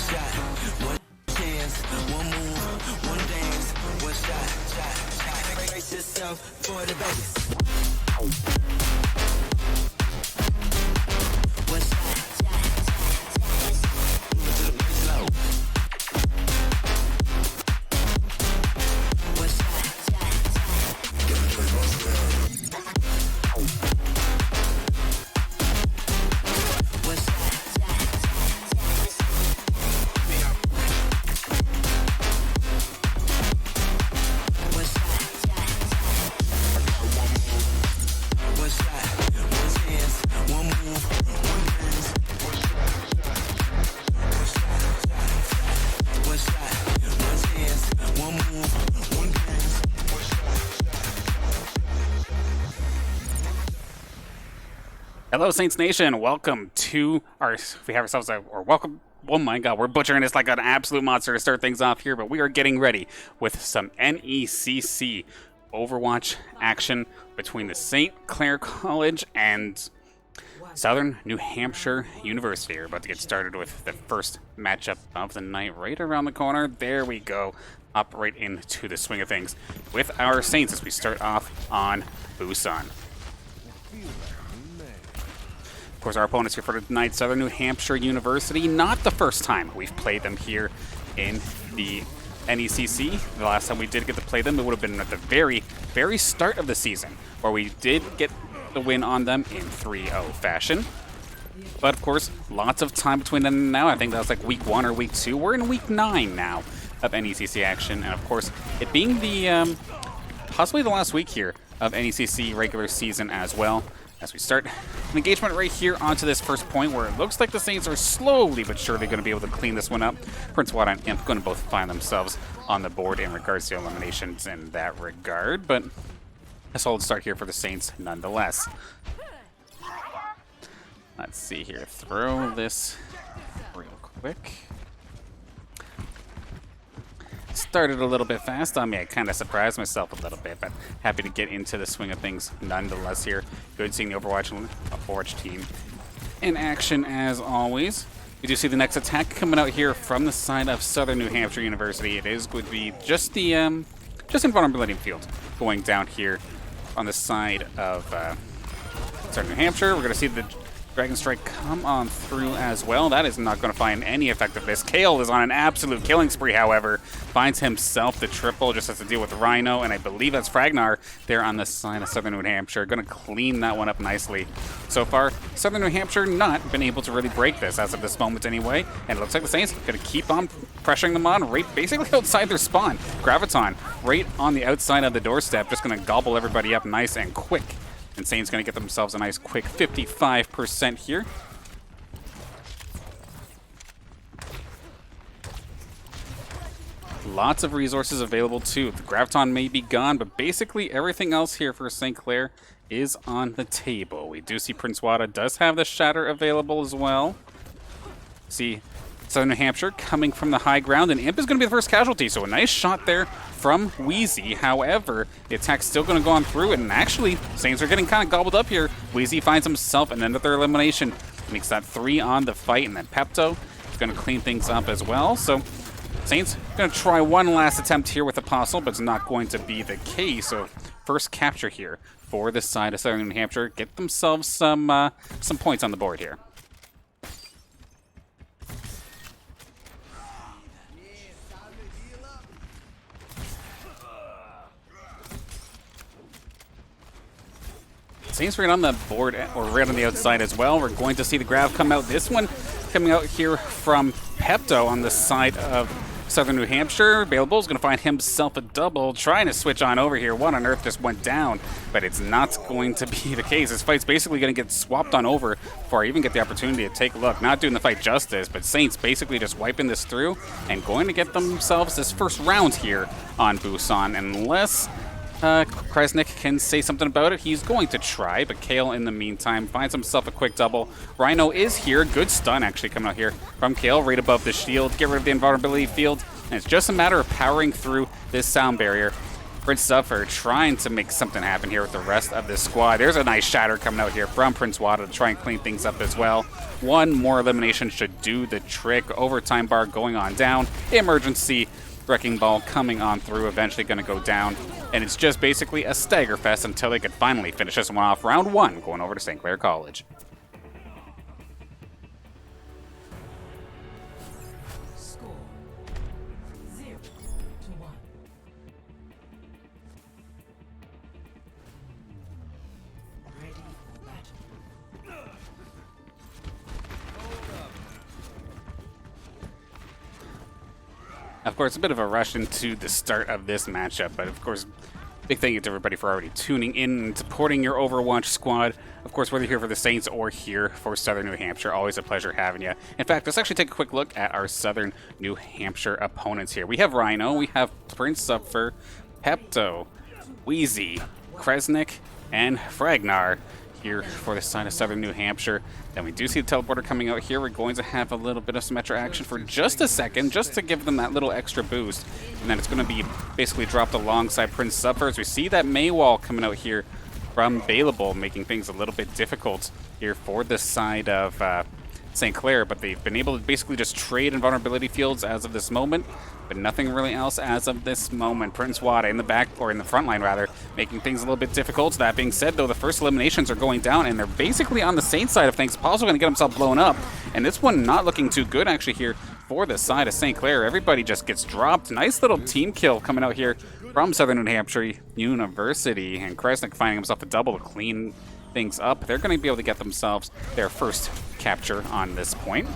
shot, one chance, one move, one dance, one shot. Brace yourself for the bass. One shot. Move to the bass slow. One shot. Get the drink on down. Hello, Saints Nation. Welcome to welcome. Oh my God, we're butchering this like an absolute monster to start things off here, but we are getting ready with some NECC Overwatch action between the St. Clair College and Southern New Hampshire University. We're about to get started with the first matchup of the night right around the corner. There we go. Up right into the swing of things with our Saints as we start off on Busan. Of course, our opponents here for tonight, Southern New Hampshire University. Not the first time we've played them here in the NECC. The last time we did get to play them, it would have been at the very, very start of the season, where we did get the win on them in 3-0 fashion. But of course, lots of time between then and now. I think that was like week 1 or week 2. We're in week 9 now of NECC action, and of course, it being the possibly the last week here of NECC regular season as well. As we start an engagement right here onto this first point where it looks like the Saints are slowly but surely going to be able to clean this one up. Prince Watt and Imp going to both find themselves on the board in regards to eliminations in that regard, but a solid start here for the Saints nonetheless. Let's see here. Throw this real quick. Started a little bit fast on me. I kind of surprised myself a little bit, but happy to get into the swing of things nonetheless here. Good seeing the Overwatch team in action as always. We do see the next attack coming out here from the side of Southern New Hampshire University. It is going to be just the invulnerability field going down here on the side of Southern New Hampshire. We're going to see the Dragon Strike come on through as well. That is not going to find any effectiveness. Kale is on an absolute killing spree, however. Finds himself the triple, just has to deal with Rhino, and I believe that's Fragnar there on the side of Southern New Hampshire. Going to clean that one up nicely. So far, Southern New Hampshire not been able to really break this as of this moment anyway, and it looks like the Saints going to keep on pressuring them on right basically outside their spawn. Graviton right on the outside of the doorstep, just going to gobble everybody up nice and quick. And Saints going to get themselves a nice quick 55% here. Lots of resources available too. The Graviton may be gone, but basically everything else here for St. Clair is on the table. We do see Prince Wada does have the Shatter available as well. See Southern New Hampshire coming from the high ground, and Imp is going to be the first casualty, so a nice shot there from Wheezy. However, the attack's still going to go on through it, and actually, Saints are getting kind of gobbled up here. Wheezy finds himself another elimination, makes that 3 on the fight, and then Pepto is going to clean things up as well. So Saints going to try one last attempt here with Apostle, but it's not going to be the case. So first capture here for this side of Southern New Hampshire. Get themselves some points on the board here. Saints right on the board, or right on the outside as well. We're going to see the grab come out. This one coming out here from Pepto on the side of Southern New Hampshire. Available is going to find himself a double, trying to switch on over here. What on earth just went down? But it's not going to be the case. This fight's basically going to get swapped on over before I even get the opportunity to take a look. Not doing the fight justice, but Saints basically just wiping this through and going to get themselves this first round here on Busan, unless Kresnik can say something about it. He's going to try, but Kale in the meantime finds himself a quick double. Rhino is here. Good stun actually coming out here from Kale right above the shield. Get rid of the invulnerability field, and it's just a matter of powering through this sound barrier. Prince Suffer trying to make something happen here with the rest of this squad. There's a nice shatter coming out here from Prince Wada to try and clean things up as well. One more elimination should do the trick. Overtime bar going on down. Emergency Wrecking Ball coming on through, eventually going to go down. And it's just basically a stagger fest until they could finally finish this one off. Round 1 going over to St. Clair College. Score 0-1. Ready for battle. Of course, a bit of a rush into the start of this matchup, but of course, big thank you to everybody for already tuning in and supporting your Overwatch squad. Of course, whether you're here for the Saints or here for Southern New Hampshire, always a pleasure having you. In fact, let's actually take a quick look at our Southern New Hampshire opponents here. We have Rhino, we have Prince Suffer, Pepto, Wheezy, Kresnik, and Fragnar here for the side of Southern New Hampshire. Then we do see the teleporter coming out here. We're going to have a little bit of Symmetra action for just a second, just to give them that little extra boost. And then it's going to be basically dropped alongside Prince Suffer. As we see that Maywall coming out here from Bailable, making things a little bit difficult here for the side of St. Clair. But they've been able to basically just trade invulnerability fields as of this moment, but nothing really else as of this moment. Prince Wada in the back, or in the front line rather, making things a little bit difficult. That being said, though, the first eliminations are going down, and they're basically on the Saints side of things. Apostle going to get himself blown up, and this one not looking too good actually here for the side of St. Clair. Everybody just gets dropped. Nice little team kill coming out here from Southern New Hampshire University, and Kresnik finding himself a double to clean things up. They're going to be able to get themselves their first capture on this point.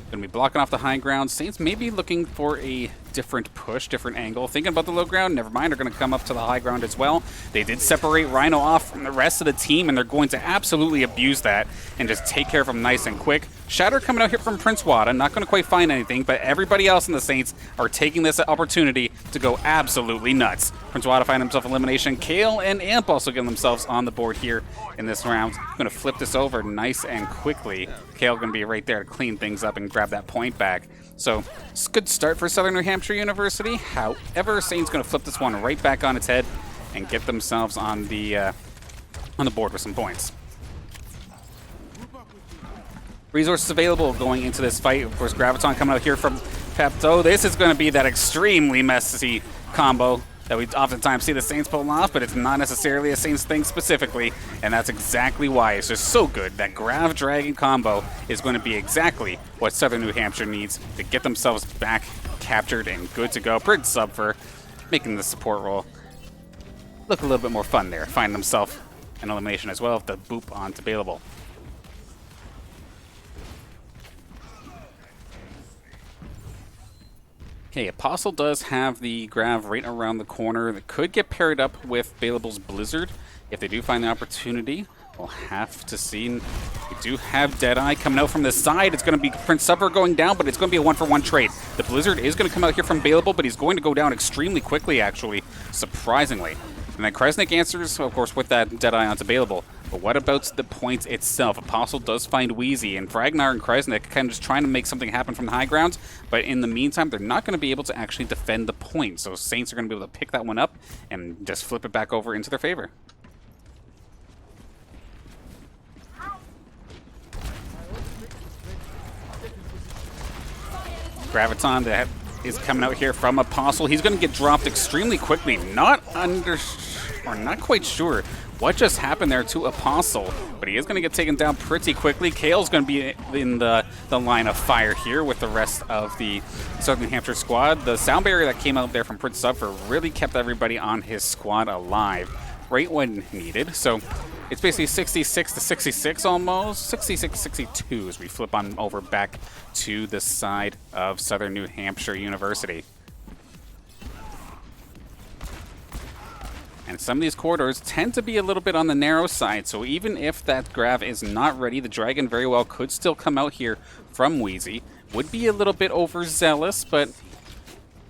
Going to be blocking off the high ground. Saints maybe looking for a different push, different angle. Thinking about the low ground, never mind, they're going to come up to the high ground as well. They did separate Rhino off from the rest of the team, and they're going to absolutely abuse that and just take care of him nice and quick. Shatter coming out here from Prince Wada, not going to quite find anything, but everybody else in the Saints are taking this opportunity to go absolutely nuts. Prince Wada find himself elimination. Kale and Amp also getting themselves on the board here in this round. Going to flip this over nice and quickly. Kale going to be right there to clean things up and grab that point back. So it's a good start for Southern New Hampshire University. However, Saints going to flip this one right back on its head and get themselves on the board with some points. Resources available going into this fight. Of course, Graviton coming out here from Pepto. This is going to be that extremely messy combo that we oftentimes see the Saints pull off, but it's not necessarily a Saints thing specifically, and that's exactly why it's just so good. That Grav Dragon combo is going to be exactly what Southern New Hampshire needs to get themselves back captured and good to go. Prince Suffer making the support role look a little bit more fun there. Find themselves an elimination as well if the boop onto Bailable. Okay, Apostle does have the Grav right around the corner that could get paired up with Bailable's Blizzard if they do find the opportunity. We'll have to see. We do have Deadeye coming out from the side. It's going to be Prince Suffer going down, but it's going to be a one-for-one trade. The Blizzard is going to come out here from Bailable, but he's going to go down extremely quickly, actually, surprisingly. And then Kresnik answers, of course, with that Deadeye onto Bailable. But what about the point itself? Apostle does find Wheezy, and Fragnar and Kresnik kind of just trying to make something happen from the high ground. But in the meantime, they're not going to be able to actually defend the point. So Saints are going to be able to pick that one up and just flip it back over into their favor. Graviton that is coming out here from Apostle. He's going to get dropped extremely quickly. Not quite sure what just happened there to Apostle, but he is going to get taken down pretty quickly. Kale's going to be in the line of fire here with the rest of the Southern New Hampshire squad. The sound barrier that came out there from Prince Suffer really kept everybody on his squad alive right when needed. So it's basically 66 to 66 almost. 66-62 as we flip on over back to the side of Southern New Hampshire University. And some of these corridors tend to be a little bit on the narrow side, so even if that Grav is not ready, the Dragon very well could still come out here from Wheezy. Would be a little bit overzealous, but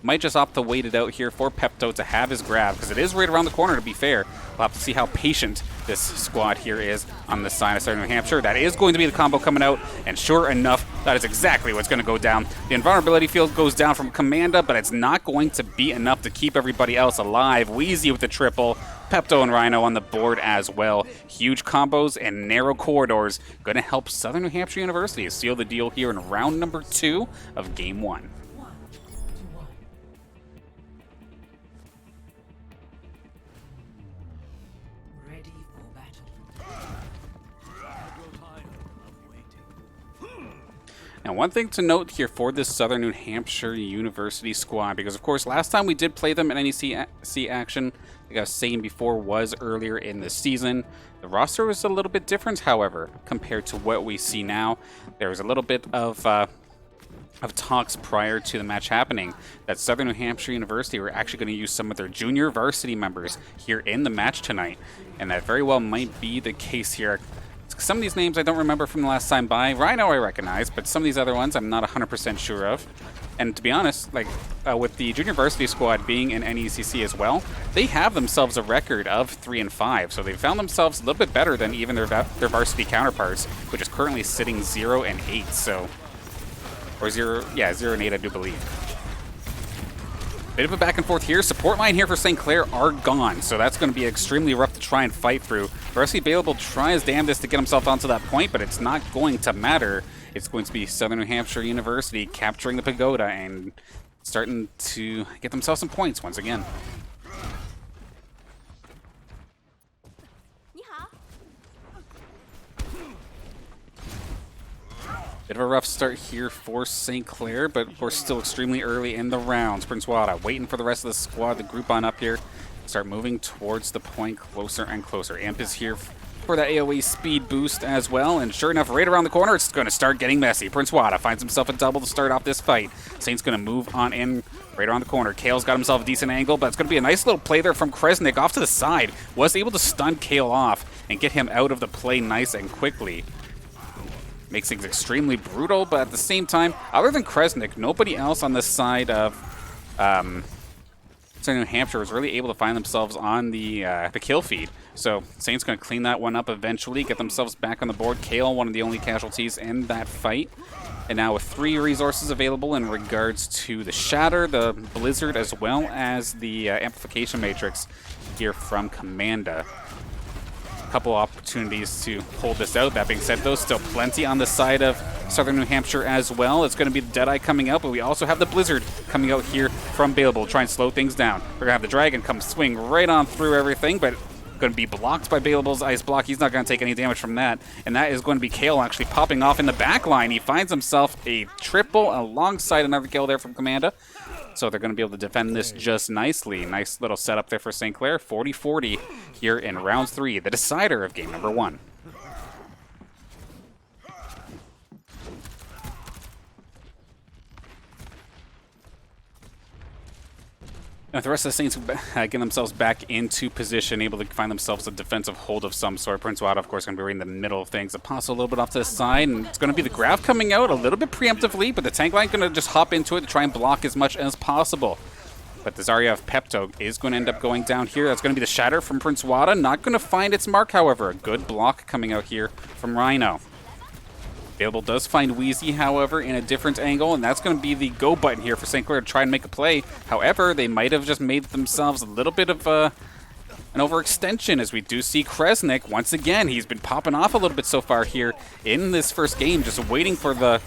might just opt to wait it out here for Pepto to have his grab, because it is right around the corner, to be fair. We'll have to see how patient this squad here is on the side of Southern New Hampshire. That is going to be the combo coming out, and sure enough, that is exactly what's going to go down. The invulnerability field goes down from Commanda, but it's not going to be enough to keep everybody else alive. Wheezy with the triple. Pepto and Rhino on the board as well. Huge combos and narrow corridors going to help Southern New Hampshire University seal the deal here in round number 2 of Game 1. Now, one thing to note here for this Southern New Hampshire University squad, because of course last time we did play them in NECC action, like I was saying before, was earlier in the season. The roster was a little bit different, however, compared to what we see now. There was a little bit of talks prior to the match happening that Southern New Hampshire University were actually going to use some of their junior varsity members here in the match tonight, and that very well might be the case here. Some of these names I don't remember from the last time by. Rhino I recognize, but some of these other ones I'm not 100% sure of. And to be honest, like with the junior varsity squad being in NECC as well, they have themselves a record of 3-5, so they found themselves a little bit better than even their varsity counterparts, which is currently sitting 0-8. So, or 0-8 I do believe. Bit of a back and forth here. Support line here for St. Clair are gone, so that's going to be extremely rough to try and fight through. Varsity Available tries damnedest to get himself onto that point, but it's not going to matter. It's going to be Southern New Hampshire University capturing the pagoda and starting to get themselves some points once again. Bit of a rough start here for St. Clair, but we're still extremely early in the rounds. Prince Wada waiting for the rest of the squad to group on up here. Start moving towards the point closer and closer. Amp is here for that AoE speed boost as well, and sure enough, right around the corner, it's going to start getting messy. Prince Wada finds himself a double to start off this fight. Saint's going to move on in right around the corner. Kale's got himself a decent angle, but it's going to be a nice little play there from Kresnik off to the side. Was able to stun Kale off and get him out of the play nice and quickly. Makes things extremely brutal, but at the same time, other than Kresnik, nobody else on this side of Southern New Hampshire was really able to find themselves on the kill feed. So Saint's going to clean that one up eventually, get themselves back on the board. Kale, one of the only casualties in that fight. And now with 3 resources available in regards to the Shatter, the Blizzard, as well as the Amplification Matrix here from Commanda. Couple opportunities to hold this out. That being said, though, still plenty on the side of Southern New Hampshire as well. It's going to be the Deadeye coming out, but we also have the Blizzard coming out here from Balebul, trying to slow things down. We're going to have the Dragon come swing right on through everything, but going to be blocked by Balebul's Ice Block. He's not going to take any damage from that, and that is going to be Kale actually popping off in the back line. He finds himself a triple alongside another kill there from Commanda. So they're going to be able to defend this just nicely. Nice little setup there for St. Clair. 40-40 here in round 3, the decider of game number 1. Now, the rest of the Saints get themselves back into position, able to find themselves a defensive hold of some sort. Prince Wada, of course, going to be right in the middle of things. Apostle a little bit off to the side, and it's going to be the grab coming out a little bit preemptively, but the tank line going to just hop into it to try and block as much as possible. But the Zarya of Pepto is going to end up going down here. That's going to be the Shatter from Prince Wada. Not going to find its mark, however. A good block coming out here from Rhino. Available does find Wheezy, however, in a different angle, and that's going to be the go button here for St. Clair to try and make a play. However, they might have just made themselves a little bit of an overextension, as we do see Kresnik. Once again, he's been popping off a little bit so far here in this first game, just waiting for the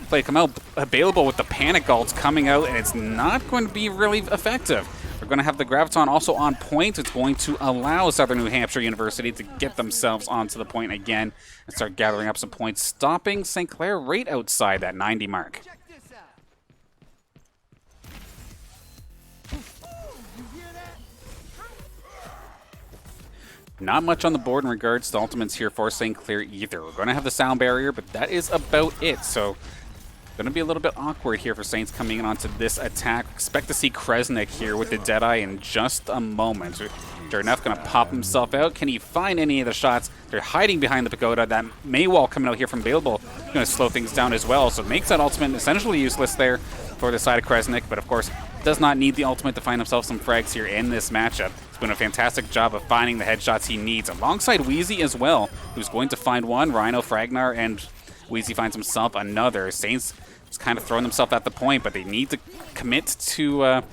play to come out. Available with the panic ults coming out, and it's not going to be really effective. We're going to have the Graviton also on point. It's going to allow Southern New Hampshire University to get themselves onto the point again and start gathering up some points, stopping St. Clair right outside that 90 mark. Not much on the board in regards to ultimates here for St. Clair either. We're going to have the sound barrier, but that is about it. So going to be a little bit awkward here for Saints coming in onto this attack. Expect to see Kresnik here with the Deadeye in just a moment. Sure enough, going to pop himself out. Can he find any of the shots? They're hiding behind the pagoda. That Maywall coming out here from Balebul going to slow things down as well. So it makes that ultimate essentially useless there for the side of Kresnik. But of course, does not need the ultimate to find himself some frags here in this matchup. He's doing a fantastic job of finding the headshots he needs, alongside Wheezy as well, who's going to find one. Rhino, Fragnar, and Wheezy finds himself another. Saints is kind of throwing themselves at the point, but they need to commit to a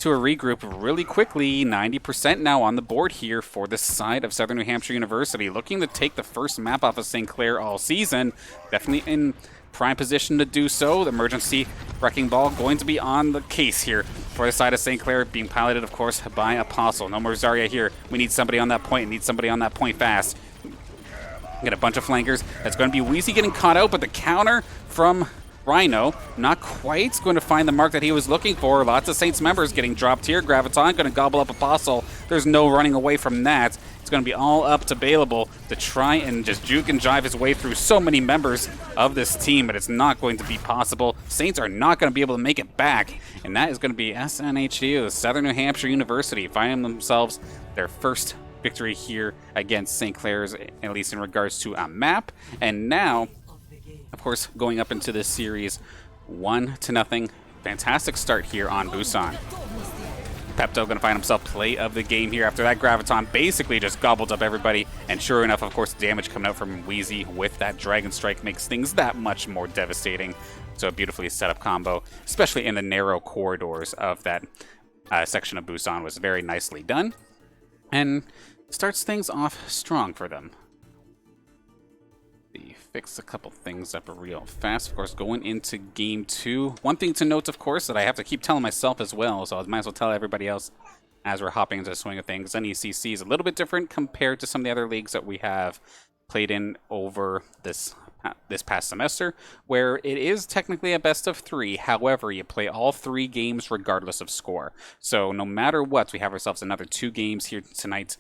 regroup really quickly. 90% now on the board here for this side of Southern New Hampshire University, looking to take the first map off of St. Clair all season. Definitely in prime position to do so. The emergency wrecking ball going to be on the case here for the side of St. Clair, being piloted, of course, by Apostle. No more Zarya here. We need somebody on that point. Need somebody on that point fast. Get a bunch of flankers. That's going to be Wheezy getting caught out, but the counter from Rhino, not quite going to find the mark that he was looking for. Lots of Saints members getting dropped here. Graviton going to gobble up Apostle. There's no running away from that. It's going to be all up to Bailable to try and just juke and jive his way through so many members of this team, but it's not going to be possible. Saints are not going to be able to make it back, and that is going to be SNHU, Southern New Hampshire University, finding themselves their first victory here against St. Clair's, at least in regards to a map. And now, of course, going up into this series 1-0. Fantastic start here on Busan. Pepto going to find himself play of the game here after that. Graviton basically just gobbled up everybody, and sure enough, of course, damage coming out from Wheezy with that Dragon Strike makes things that much more devastating. So a beautifully set up combo, especially in the narrow corridors of that section of Busan, was very nicely done, and starts things off strong for them. Fix a couple things up real fast. Of course, going into game 2. One thing to note, of course, that I have to keep telling myself as well, so I might as well tell everybody else as we're hopping into the swing of things. NECC is a little bit different compared to some of the other leagues that we have played in over this past semester, where it is technically a best of 3. However, you play all 3 games regardless of score. So no matter what, we have ourselves another 2 games here tonight.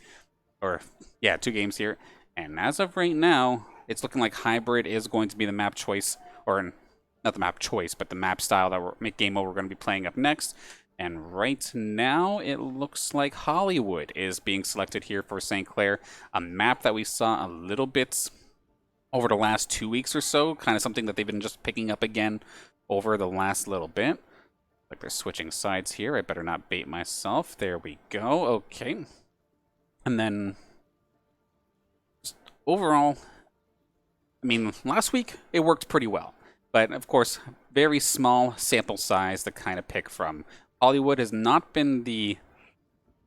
Or, yeah, 2 games here. And as of right now, it's looking like Hybrid is going to be the map choice, or not the map choice, but the map style that game mode we're going to be playing up next. And right now, it looks like Hollywood is being selected here for St. Clair, a map that we saw a little bit over the last 2 weeks or so, kind of something that they've been just picking up again over the last little bit. Like they're switching sides here. I better not bait myself. There we go. Okay. And then, overall, I mean, last week, it worked pretty well. But, of course, very small sample size to kind of pick from. Hollywood has not been the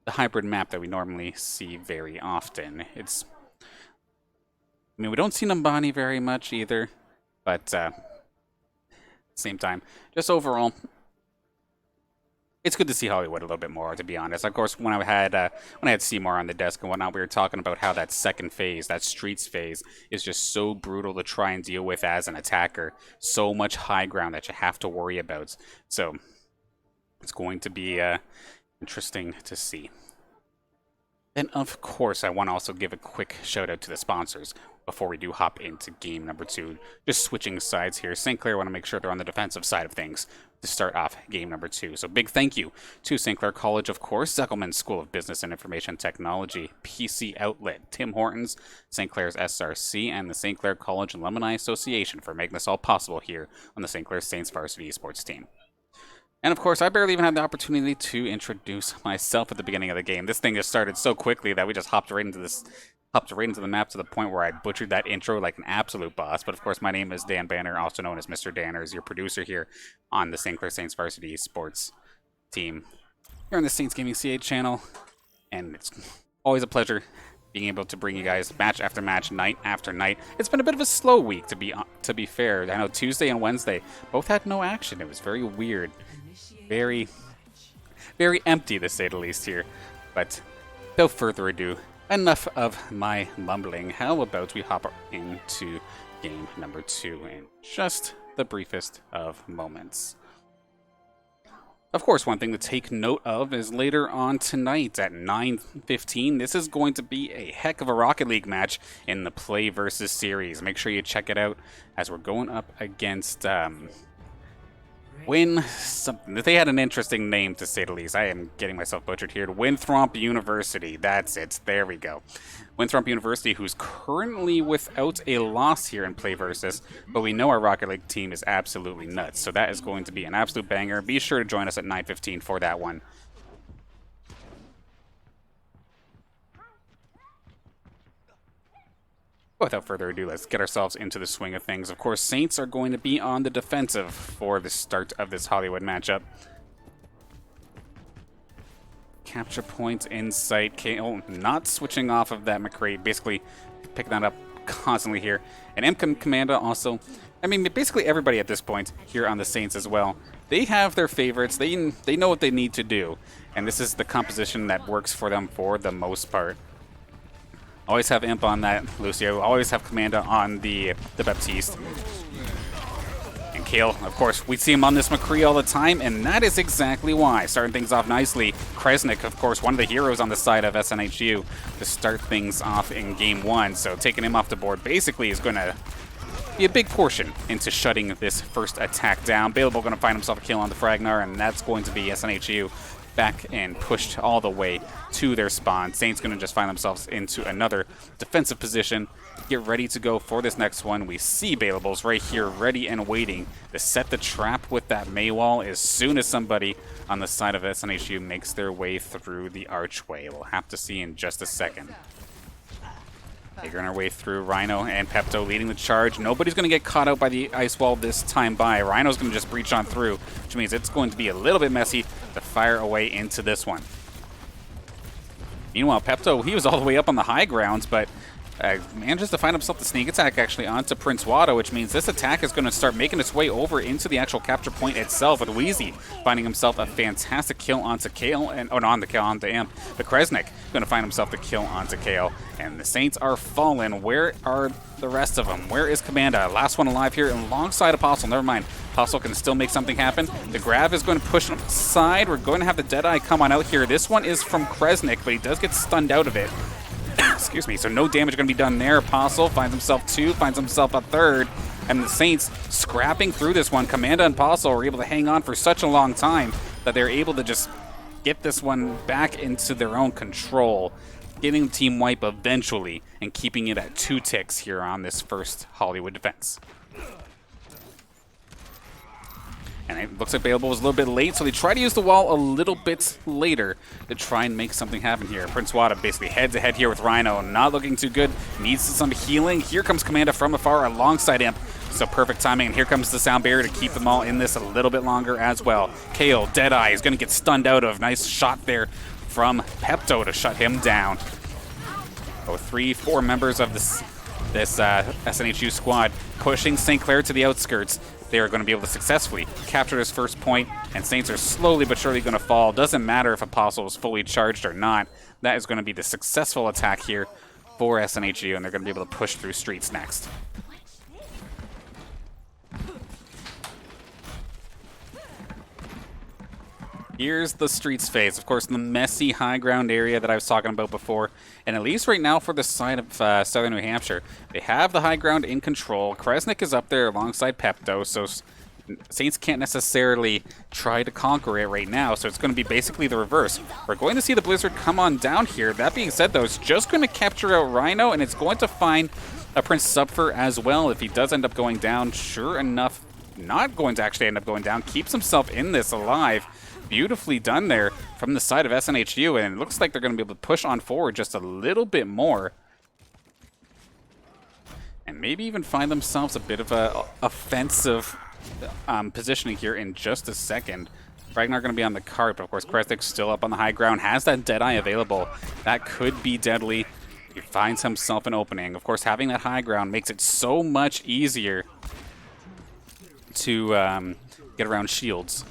hybrid map that we normally see very often. I mean, we don't see Numbani very much either. But, at the same time, just overall, it's good to see Hollywood a little bit more, to be honest. Of course, when I had Seymour on the desk and whatnot, we were talking about how that second phase, that streets phase, is just so brutal to try and deal with as an attacker. So much high ground that you have to worry about. So it's going to be interesting to see. And of course, I want to also give a quick shout out to the sponsors before we do hop into game number 2. Just switching sides here. St. Clair want to make sure they're on the defensive side of things to start off game number 2. So big thank you to St. Clair College, of course, Zeckelman School of Business and Information Technology, PC Outlet, Tim Hortons, St. Clair's SRC, and the St. Clair College Alumni Association for making this all possible here on the St. Clair Saints varsity esports team. And of course, I barely even had the opportunity to introduce myself at the beginning of the game. This thing just started so quickly that we just hopped right into the map to the point where I butchered that intro like an absolute boss. But of course, my name is Dan Banner, also known as Mr. Danners, your producer here on the St. Clair Saints varsity esports team here on the Saints Gaming CA channel. And it's always a pleasure being able to bring you guys match after match, night after night. It's been a bit of a slow week, to be fair. I know Tuesday and Wednesday both had no action. It was very weird. Very, very empty, to say the least here. But without further ado, enough of my mumbling. How about we hop into game number 2 in just the briefest of moments. Of course, one thing to take note of is later on tonight at 9:15, this is going to be a heck of a Rocket League match in the Play versus series. Make sure you check it out as we're going up against Win something. They had an interesting name, to say the least. I am getting myself butchered here. Winthrop University. That's it. There we go. Winthrop University, who's currently without a loss here in Play Versus, but we know our Rocket League team is absolutely nuts. So that is going to be an absolute banger. Be sure to join us at 9:15 for that one. Without further ado, let's get ourselves into the swing of things. Of course, Saints are going to be on the defensive for the start of this Hollywood matchup. Capture point in sight. KO not switching off of that McCree, basically picking that up constantly here. And MCOM Commanda also, I mean, basically everybody at this point here on the Saints as well. They have their favorites. They know what they need to do. And this is the composition that works for them for the most part. Always have Imp on that Lucio. Always have Commanda on the Baptiste. And Kale, of course, we see him on this McCree all the time, and that is exactly why. Starting things off nicely. Kresnik, of course, one of the heroes on the side of SNHU to start things off in Game 1. So taking him off the board basically is going to be a big portion into shutting this first attack down. Bailable going to find himself a kill on the Fragnar, and that's going to be SNHU back and pushed all the way to their spawn. Saints going to just find themselves into another defensive position. Get ready to go for this next one. We see Bailables right here ready and waiting to set the trap with that Maywall as soon as somebody on the side of SNHU makes their way through the archway. We'll have to see in just a second. Figuring our way through. Rhino and Pepto leading the charge. Nobody's going to get caught out by the ice wall this time by. Rhino's going to just breach on through, which means it's going to be a little bit messy to fire away into this one. Meanwhile, Pepto, he was all the way up on the high grounds, but manages to find himself the sneak attack actually onto Prince Wada, which means this attack is going to start making its way over into the actual capture point itself, with Wheezy finding himself a fantastic kill onto Kale, and onto Imp, but Kresnik going to find himself the kill onto Kale, and the Saints are fallen. Where are the rest of them? Where is Commanda? Last one alive here alongside Apostle. Never mind. Apostle can still make something happen. The grab is going to push him aside. We're going to have the Deadeye come on out here. This one is from Kresnik, but he does get stunned out of it. Excuse me, so no damage going to be done there. Apostle finds himself two, finds himself a third, and the Saints scrapping through this one. Commanda and Apostle are able to hang on for such a long time that they're able to just get this one back into their own control, getting the team wipe eventually and keeping it at 2 ticks here on this first Hollywood defense. And it looks like Bailable was a little bit late, so they try to use the wall a little bit later to try and make something happen here. Prince Wada basically head-to-head here with Rhino, not looking too good, needs some healing. Here comes Commanda from afar alongside Imp, so perfect timing, and here comes the sound barrier to keep them all in this a little bit longer as well. Kale, Deadeye is going to get stunned out of. Nice shot there from Pepto to shut him down. Oh, 3-4 members of this SNHU squad pushing St. Clair to the outskirts. They are going to be able to successfully capture this first point, and Saints are slowly but surely going to fall. Doesn't matter if Apostle is fully charged or not. That is going to be the successful attack here for SNHU, and they're going to be able to push through streets next. Here's the streets phase. Of course, the messy high ground area that I was talking about before. And at least right now for the side of southern New Hampshire, they have the high ground in control. Kresnik is up there alongside Pepto, so Saints can't necessarily try to conquer it right now. So it's going to be basically the reverse. We're going to see the Blizzard come on down here. That being said, though, it's just going to capture out Rhino, and it's going to find a Prince Subfer as well. If he does end up going down, sure enough, not going to actually end up going down. Keeps himself in this alive. Beautifully done there from the side of SNHU, and it looks like they're going to be able to push on forward just a little bit more and maybe even find themselves a bit of a offensive positioning here in just a second. Ragnar going to be on the cart, but of course Kresnik's still up on the high ground, has that Deadeye available. That could be deadly. He finds himself an opening. Of course, having that high ground makes it so much easier to get around shields.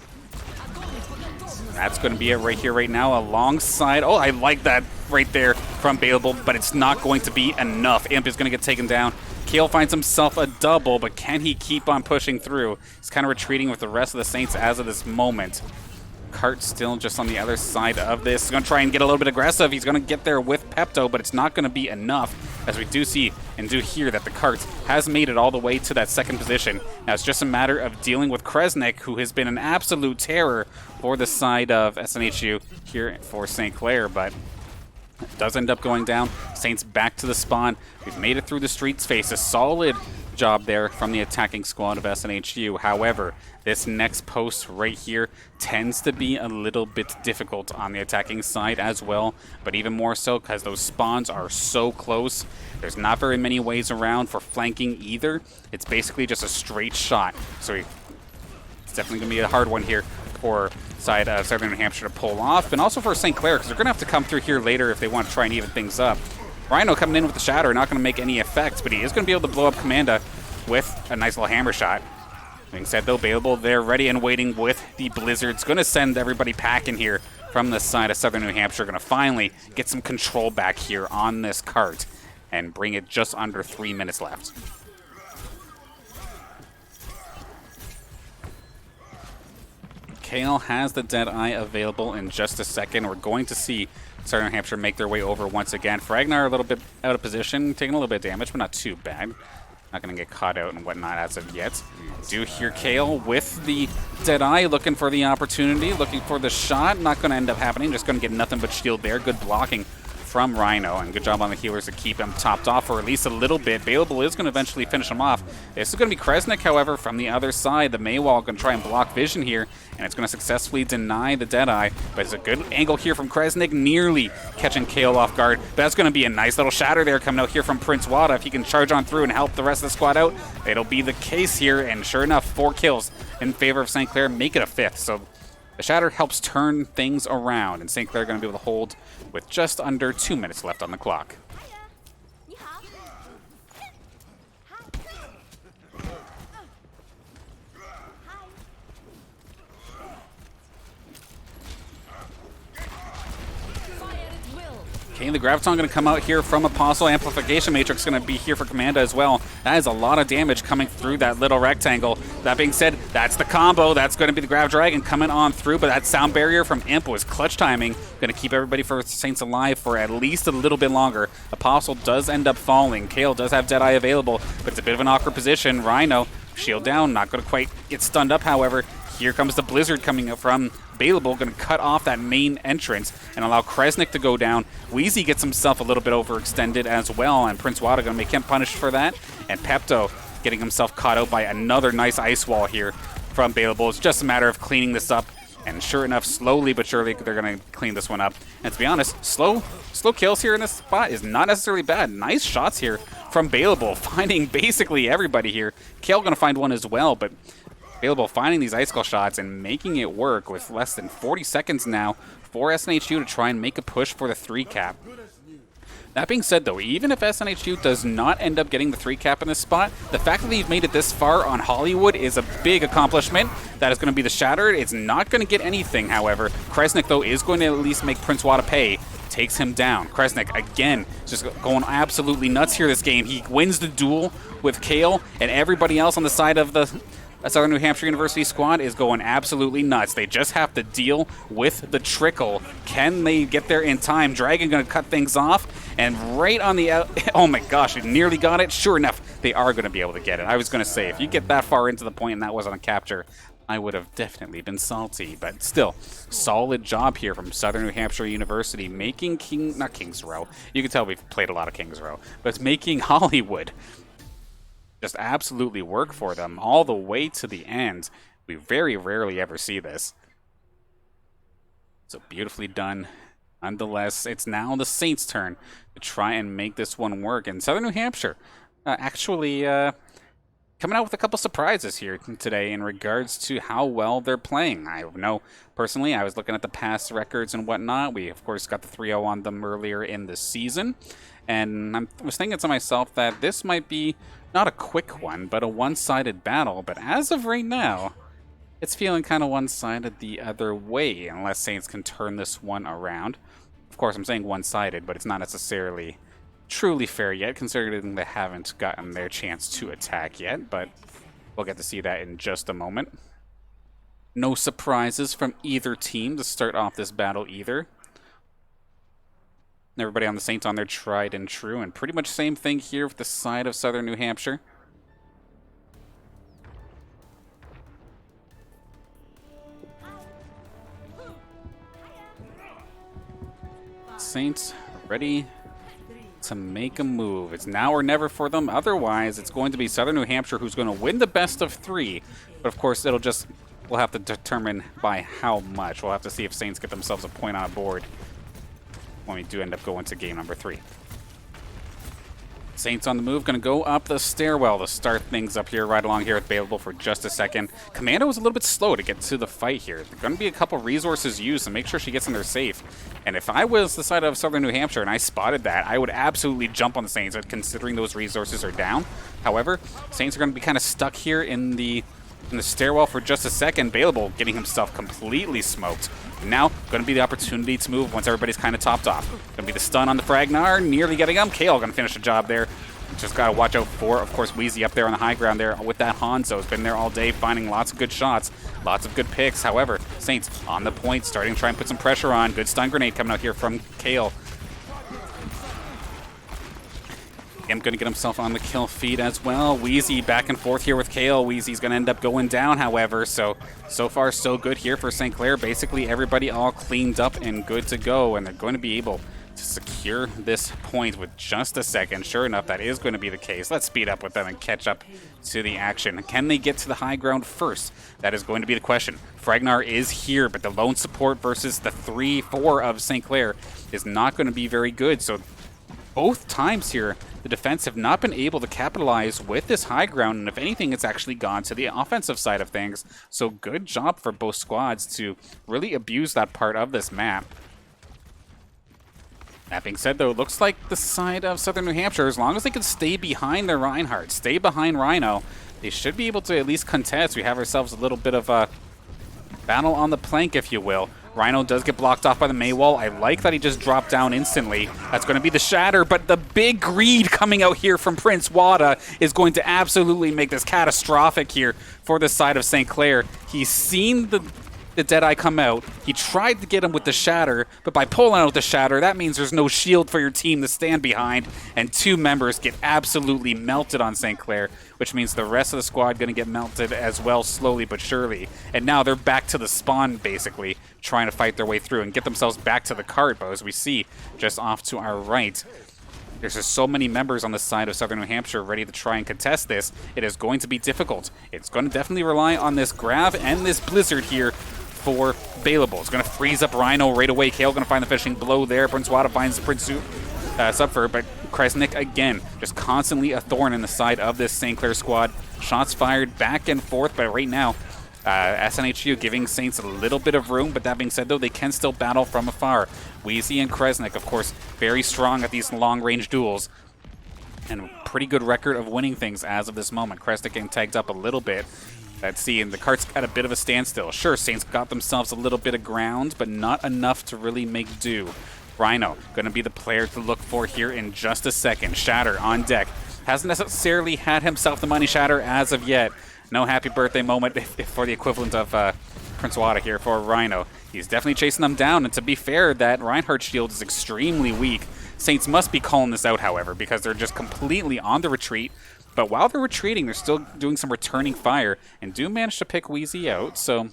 That's going to be it right here, right now, alongside... Oh, I like that right there from Bailable, but it's not going to be enough. Imp is going to get taken down. Kale finds himself a double, but can he keep on pushing through? He's kind of retreating with the rest of the Saints as of this moment. Cart still just on the other side of this. He's going to try and get a little bit aggressive. He's going to get there with Pepto, but it's not going to be enough. as we do see and do hear that the cart has made it all the way to that second position. Now it's just a matter of dealing with Kresnik, who has been an absolute terror for the side of SNHU here for St. Clair, but it does end up going down. Saints back to the spawn. We've made it through the streets face. A solid job there from the attacking squad of SNHU. However, this next post right here tends to be a little bit difficult on the attacking side as well, but even more so because those spawns are so close. There's not very many ways around for flanking either. It's basically just a straight shot. So it's definitely going to be a hard one here for side of Southern New Hampshire to pull off, and also for St. Clair, because they're going to have to come through here later if they want to try and even things up. Rhino coming in with the Shatter, not going to make any effects, but he is going to be able to blow up Commanda with a nice little hammer shot. Being said, though, Bayable, they're ready and waiting with the Blizzards. Going to send everybody packing here from the side of Southern New Hampshire. Going to finally get some control back here on this cart and bring it just under 3 minutes left. Kale has the Deadeye available in just a second. We're going to see Southern New Hampshire make their way over once again. Fragnar a little bit out of position, taking a little bit of damage, but not too bad. Not going to get caught out and whatnot as of yet. Do hear Kale with the Deadeye, looking for the opportunity, looking for the shot. Not going to end up happening, just going to get nothing but shield there. Good blocking from Rhino, and good job on the healers to keep him topped off for at least a little bit. Bayable is going to eventually finish him off. This is going to be Kresnik, however, from the other side. The Maywall going to try and block vision here, and it's going to successfully deny the Deadeye, but it's a good angle here from Kresnik, nearly catching Kale off guard. But that's going to be a nice little shatter there coming out here from Prince Wada. If he can charge on through and help the rest of the squad out, it'll be the case here, and sure enough, 4 kills in favor of St. Clair, make it a 5th. So the Shatter helps turn things around, and St. Clair going to be able to hold with just under 2 minutes left on the clock. Okay, the Graviton going to come out here from Apostle. Amplification Matrix going to be here for Commanda as well. That is a lot of damage coming through that little rectangle. That being said, that's the combo. That's going to be the Grav Dragon coming on through, but that sound barrier from Imp was clutch timing. Going to keep everybody for Saints alive for at least a little bit longer. Apostle does end up falling. Kale does have Deadeye available, but it's a bit of an awkward position. Rhino, shield down, not going to quite get stunned up, however. Here comes the Blizzard coming up from Bayable, going to cut off that main entrance and allow Kresnik to go down. Wheezy gets himself a little bit overextended as well, and Prince Wada going to make him punished for that. And Pepto getting himself caught out by another nice ice wall here from Bayable. It's just a matter of cleaning this up, and sure enough, slowly but surely, they're going to clean this one up. And to be honest, slow kills here in this spot is not necessarily bad. Nice shots here from Bayable, finding basically everybody here. Kale going to find one as well, but Bayable finding these icicle shots and making it work with less than 40 seconds now for SNHU to try and make a push for the 3 cap. That being said, though, even if SNHU does not end up getting the 3 cap in this spot, the fact that they've made it this far on Hollywood is a big accomplishment. That is going to be the Shattered. It's not going to get anything, however. Kresnik, though, is going to at least make Prince Wada pay. Takes him down. Kresnik, again, just going absolutely nuts here this game. He wins the duel with Kale, and everybody else on the side of the Southern New Hampshire University squad is going absolutely nuts. They just have to deal with the trickle. Can they get there in time? Dragon going to cut things off, and right on the out. Oh my gosh, it nearly got it. Sure enough, they are going to be able to get it. I was going to say, if you get that far into the point and that wasn't a capture, I would have definitely been salty. But still, solid job here from Southern New Hampshire University, making not Kings Row. You can tell we've played a lot of Kings Row, but it's making Hollywood just absolutely work for them all the way to the end. We very rarely ever see this. So beautifully done. Nonetheless, it's now the Saints' turn to try and make this one work. And Southern New Hampshire actually coming out with a couple surprises here today in regards to how well they're playing. I know, personally, I was looking at the past records and whatnot. We, of course, got the 3-0 on them earlier in the season. And I was thinking to myself that this might be not a quick one, but a one-sided battle. But as of right now, it's feeling kind of one-sided the other way, unless Saints can turn this one around. Of course, I'm saying one-sided, but it's not necessarily truly fair yet, considering they haven't gotten their chance to attack yet. But we'll get to see that in just a moment. No surprises from either team to start off this battle either. Everybody on the Saints on their tried and true, and pretty much same thing here with the side of Southern New Hampshire. Saints ready to make a move. It's now or never for them. Otherwise, it's going to be Southern New Hampshire who's going to win the best of 3. But of course, we'll have to determine by how much. We'll have to see if Saints get themselves a point on a board when we do end up going to game number 3. Saints on the move, going to go up the stairwell to start things up here, right along here with Available for just a second. Commando was a little bit slow to get to the fight here. There's going to be a couple resources used to make sure she gets in there safe. And if I was the side of Southern New Hampshire and I spotted that, I would absolutely jump on the Saints, considering those resources are down. However, Saints are going to be kind of stuck here in the stairwell for just a second. Available getting himself completely smoked. Now, going to be the opportunity to move once everybody's kind of topped off. Going to be the stun on the Fragnar, nearly getting him. Kale going to finish the job there. Just got to watch out for, of course, Wheezy up there on the high ground there with that Hanzo. Has been there all day, finding lots of good shots, lots of good picks. However, Saints on the point, starting to try and put some pressure on. Good stun grenade coming out here from Kale. Again, going to get himself on the kill feed as well. Wheezy back and forth here with Kale. Wheezy's going to end up going down, however. So far, so good here for St. Clair. Basically, everybody all cleaned up and good to go, and they're going to be able to secure this point with just a second. Sure enough, that is going to be the case. Let's speed up with them and catch up to the action. Can they get to the high ground first? That is going to be the question. Fragnar is here, but the lone support versus the 3-4 of St. Clair is not going to be very good. So both times here, the defense have not been able to capitalize with this high ground, and if anything, it's actually gone to the offensive side of things. So good job for both squads to really abuse that part of this map. That being said, though, it looks like the side of Southern New Hampshire, as long as they can stay behind their Reinhardt, stay behind Rhino, they should be able to at least contest. We have ourselves a little bit of a battle on the plank, if you will. Rhino does get blocked off by the Maywall. I like that he just dropped down instantly. That's going to be the Shatter, but the big greed coming out here from Prince Wada is going to absolutely make this catastrophic here for the side of St. Clair. He's seen the Deadeye come out. He tried to get him with the Shatter, but by pulling out the Shatter, that means there's no shield for your team to stand behind, and 2 members get absolutely melted on St. Clair, which means the rest of the squad going to get melted as well, slowly but surely. And now they're back to the spawn, basically, trying to fight their way through and get themselves back to the cart. But as we see, just off to our right, there's just so many members on the side of Southern New Hampshire ready to try and contest this. It is going to be difficult. It's going to definitely rely on this grab and this blizzard here for Available. It's going to freeze up Rhino right away. Kale going to find the finishing blow there. Prince Wada finds the Prince Subfer, but Kresnik again, just constantly a thorn in the side of this St. Clair squad. Shots fired back and forth, but right now, SNHU giving Saints a little bit of room, but that being said, though, they can still battle from afar. Wheezy and Kresnik, of course, very strong at these long-range duels, and pretty good record of winning things as of this moment. Kresnik getting tagged up a little bit. Let's see, and the cart's at a bit of a standstill. Sure, Saints got themselves a little bit of ground, but not enough to really make do. Rhino, going to be the player to look for here in just a second. Shatter on deck. Hasn't necessarily had himself the money Shatter as of yet. No happy birthday moment for the equivalent of Prince Wada here for Rhino. He's definitely chasing them down, and to be fair, that Reinhardt shield is extremely weak. Saints must be calling this out, however, because they're just completely on the retreat. But while they're retreating, they're still doing some returning fire and do manage to pick Wheezy out. So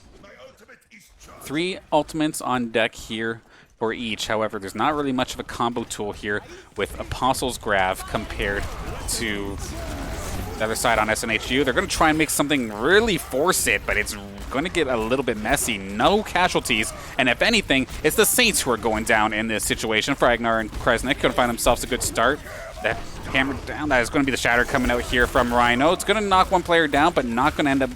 3 ultimates on deck here for each. However, there's not really much of a combo tool here with Apostle's Grav compared to the other side on SNHU. They're going to try and make something really force it, but it's going to get a little bit messy. No casualties, and if anything, it's the Saints who are going down in this situation. Fragnar and Kresnik going to find themselves a good start. That hammered down. That is going to be the Shatter coming out here from Rhino. It's going to knock one player down, but not going to end up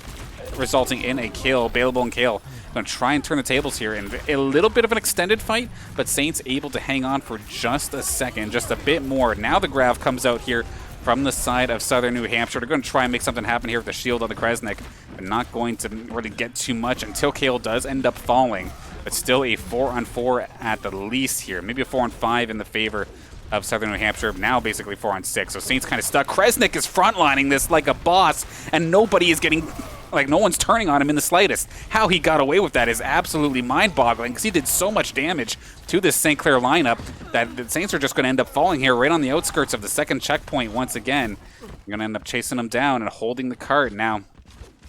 resulting in a kill. Available and Kale going to try and turn the tables here in a little bit of an extended fight, but Saints able to hang on for just a second, just a bit more. Now the Grav comes out here from the side of Southern New Hampshire. They're going to try and make something happen here with the shield on the Kresnik, but not going to really get too much until Kale does end up falling. But still a 4-on-4 at the least here. Maybe a 4-on-5 in the favor of Southern New Hampshire, now basically 4-on-6. So Saints kind of stuck. Kresnik is frontlining this like a boss, and nobody is getting like no one's turning on him in the slightest. How he got away with that is absolutely mind-boggling because he did so much damage to this St. Clair lineup that the Saints are just going to end up falling here right on the outskirts of the second checkpoint once again. You're going to end up chasing him down and holding the cart. Now,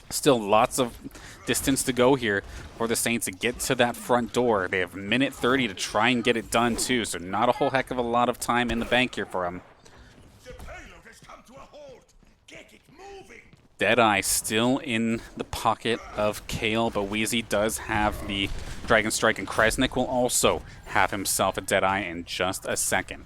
still lots of distance to go here for the Saints to get to that front door. They have a minute 30 to try and get it done too, so not a whole heck of a lot of time in the bank here for them. Deadeye still in the pocket of Kale, but Wheezy does have the Dragon Strike, and Kresnik will also have himself a Deadeye in just a second.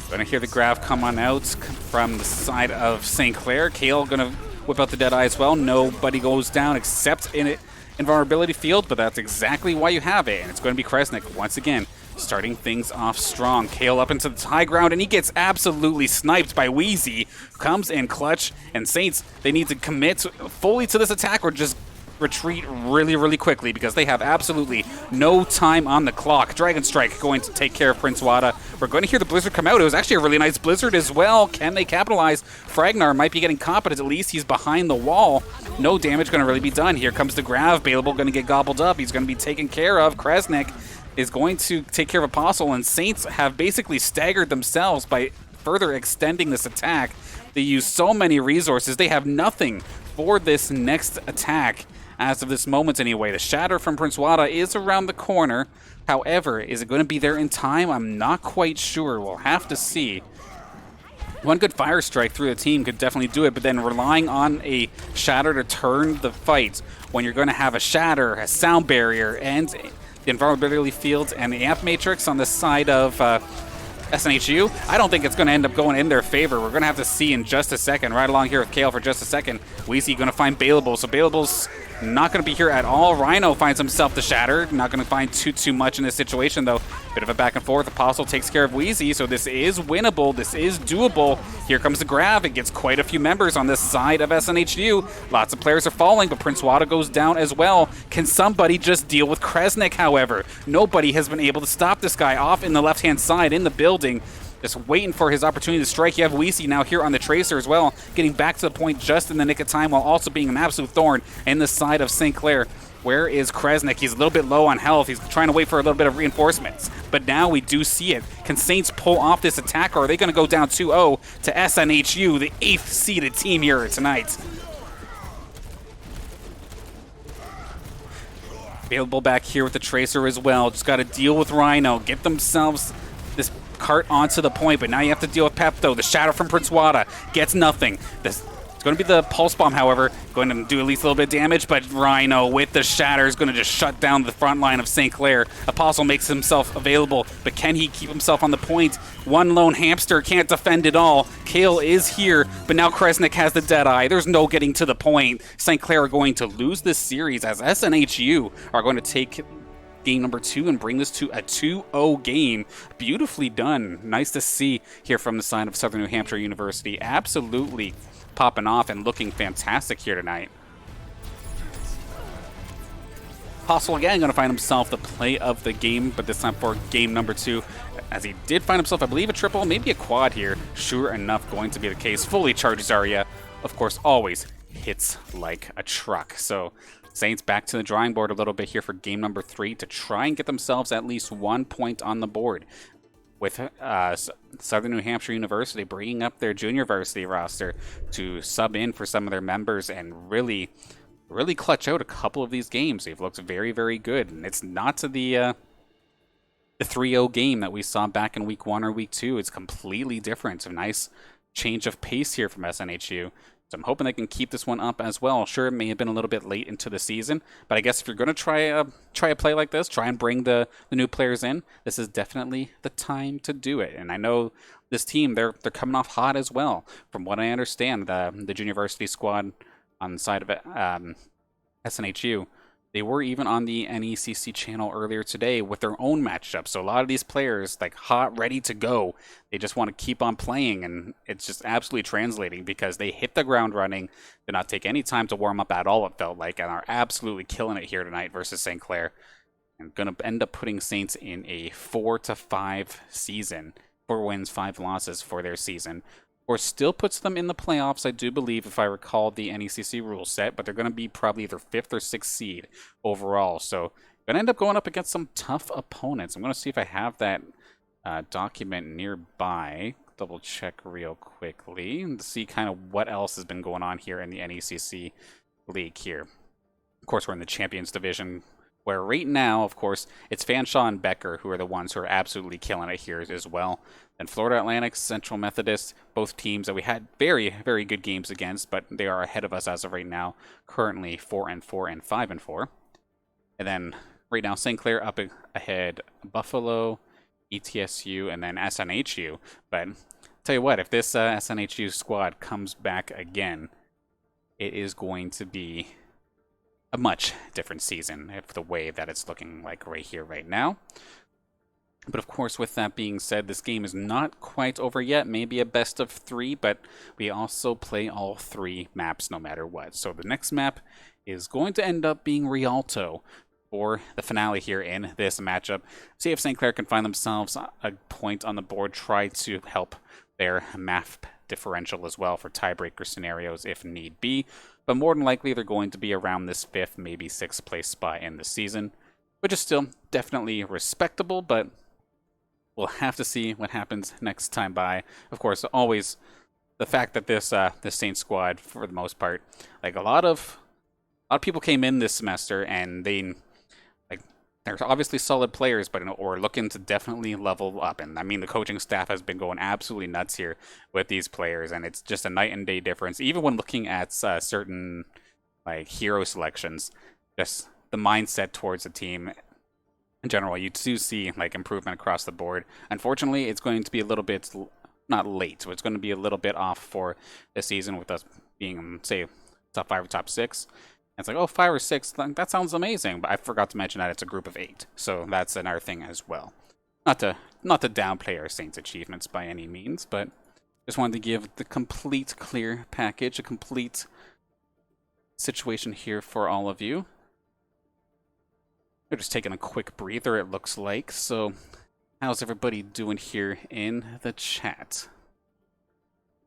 Gonna hear the grab come on out from the side of St. Clair. Kale gonna whip out the Deadeye as well. Nobody goes down except in invulnerability field, but that's exactly why you have it, and it's going to be Kresnik once again starting things off strong. Kale up into the high ground, and he gets absolutely sniped by Wheezy, who comes in clutch, and Saints, they need to commit fully to this attack or just retreat really, really quickly because they have absolutely no time on the clock. Dragon Strike going to take care of Prince Wada. We're going to hear the Blizzard come out. It was actually a really nice Blizzard as well. Can they capitalize? Fragnar might be getting caught, but at least he's behind the wall. No damage going to really be done. Here comes the Grav. Baleable going to get gobbled up. He's going to be taken care of. Kresnik is going to take care of Apostle, and Saints have basically staggered themselves by further extending this attack. They use so many resources. They have nothing for this next attack as of this moment anyway. The Shatter from Prince Wada is around the corner. However, is it going to be there in time? I'm not quite sure. We'll have to see. One good Fire Strike through the team could definitely do it, but then relying on a Shatter to turn the fight when you're going to have a Shatter, a Sound Barrier, and the Invulnerability Field and the Amp Matrix on the side of SNHU, I don't think it's going to end up going in their favor. We're going to have to see in just a second. Right along here with Kale for just a second. Wheezy going to find Baleable, so Baleable's not going to be here at all. Rhino finds himself the Shatter. Not going to find too much in this situation, though. Bit of a back and forth. Apostle takes care of Wheezy, so this is winnable. This is doable. Here comes the grab. It gets quite a few members on this side of SNHU. Lots of players are falling, but Prince Wada goes down as well. Can somebody just deal with Kresnik, however? Nobody has been able to stop this guy off in the left-hand side in the building. Just waiting for his opportunity to strike. You have Wheezy now here on the Tracer as well, getting back to the point just in the nick of time while also being an absolute thorn in the side of St. Clair. Where is Kresnik? He's a little bit low on health. He's trying to wait for a little bit of reinforcements. But now we do see it. Can Saints pull off this attack, or are they going to go down 2-0 to SNHU, the 8th seeded team here tonight? Available back here with the Tracer as well. Just got to deal with Rhino. Get themselves this cart onto the point, but now you have to deal with Pepto. The Shadow from Prince Wada gets nothing. It's going to be the Pulse Bomb, however, going to do at least a little bit of damage, but Rhino with the Shatter is going to just shut down the front line of St. Clair. Apostle makes himself available, but can he keep himself on the point? One lone hamster can't defend it all. Kale is here, but now Kresnik has the Deadeye. There's no getting to the point. St. Clair are going to lose this series as SNHU are going to take game number 2 and bring this to a 2-0 game. Beautifully done. Nice to see here from the side of Southern New Hampshire University. Absolutely popping off and looking fantastic here tonight. Apostle again going to find himself the play of the game, but this time for game number 2, as he did find himself, I believe, a triple, maybe a quad here. Sure enough, going to be the case. Fully charged Zarya, of course, always hits like a truck. So Saints back to the drawing board a little bit here for game number 3 to try and get themselves at least 1 point on the board. With Southern New Hampshire University bringing up their junior varsity roster to sub in for some of their members and really clutch out a couple of these games. They've looked very, very good. And it's not to the 3-0 game that we saw back in week 1 or week 2. It's completely different. A nice change of pace here from SNHU. So I'm hoping they can keep this one up as well. Sure, it may have been a little bit late into the season, but I guess if you're going to try a play like this, try and bring the new players in, this is definitely the time to do it. And I know this team, they're coming off hot as well. From what I understand, the junior varsity squad on the side of it, SNHU, they were even on the NECC channel earlier today with their own matchup. So a lot of these players, like hot, ready to go. They just want to keep on playing, and it's just absolutely translating because they hit the ground running, did not take any time to warm up at all, it felt like, and are absolutely killing it here tonight versus St. Clair. And going to end up putting Saints in a 4-5 season. 4 wins, 5 losses for their season. Or still puts them in the playoffs, I do believe, if I recall the NECC rule set, but they're going to be probably either 5th or 6th seed overall. So going to end up going up against some tough opponents. I'm going to see if I have that document nearby. Double check real quickly and see kind of what else has been going on here in the NECC league here. Of course, we're in the Champions Division, where right now, of course, it's Fanshawe and Becker who are the ones who are absolutely killing it here as well. And Florida Atlantic, Central Methodist, both teams that we had very, very good games against, but they are ahead of us as of right now, currently 4-4 and 5-4. And then right now, St. Clair up ahead, Buffalo, ETSU, and then SNHU. But tell you what, if this SNHU squad comes back again, it is going to be a much different season if the way that it's looking like right here, right now. But of course, with that being said, this game is not quite over yet. Maybe a best of 3, but we also play all 3 maps no matter what. So the next map is going to end up being Rialto for the finale here in this matchup. See if St. Clair can find themselves a point on the board, try to help their map differential as well for tiebreaker scenarios if need be. But more than likely, they're going to be around this 5th, maybe 6th place spot in the season, which is still definitely respectable, but we'll have to see what happens next time by. Of course, always the fact that this Saints squad, for the most part, like a lot of people came in this semester and they're obviously solid players, but we're looking to definitely level up. And I mean, the coaching staff has been going absolutely nuts here with these players, and it's just a night and day difference. Even when looking at certain like hero selections, just the mindset towards the team in general, you do see like improvement across the board. Unfortunately, it's going to be a little bit not late, so it's going to be a little bit off for this season with us being, say, top 5 or top 6. It's like, oh, 5 or 6, that sounds amazing, but I forgot to mention that it's a group of 8, so that's another thing as well. Not to downplay our Saints achievements by any means, but just wanted to give the complete clear package, a complete situation here for all of you. We're just taking a quick breather, it looks like. So how's everybody doing here in the chat?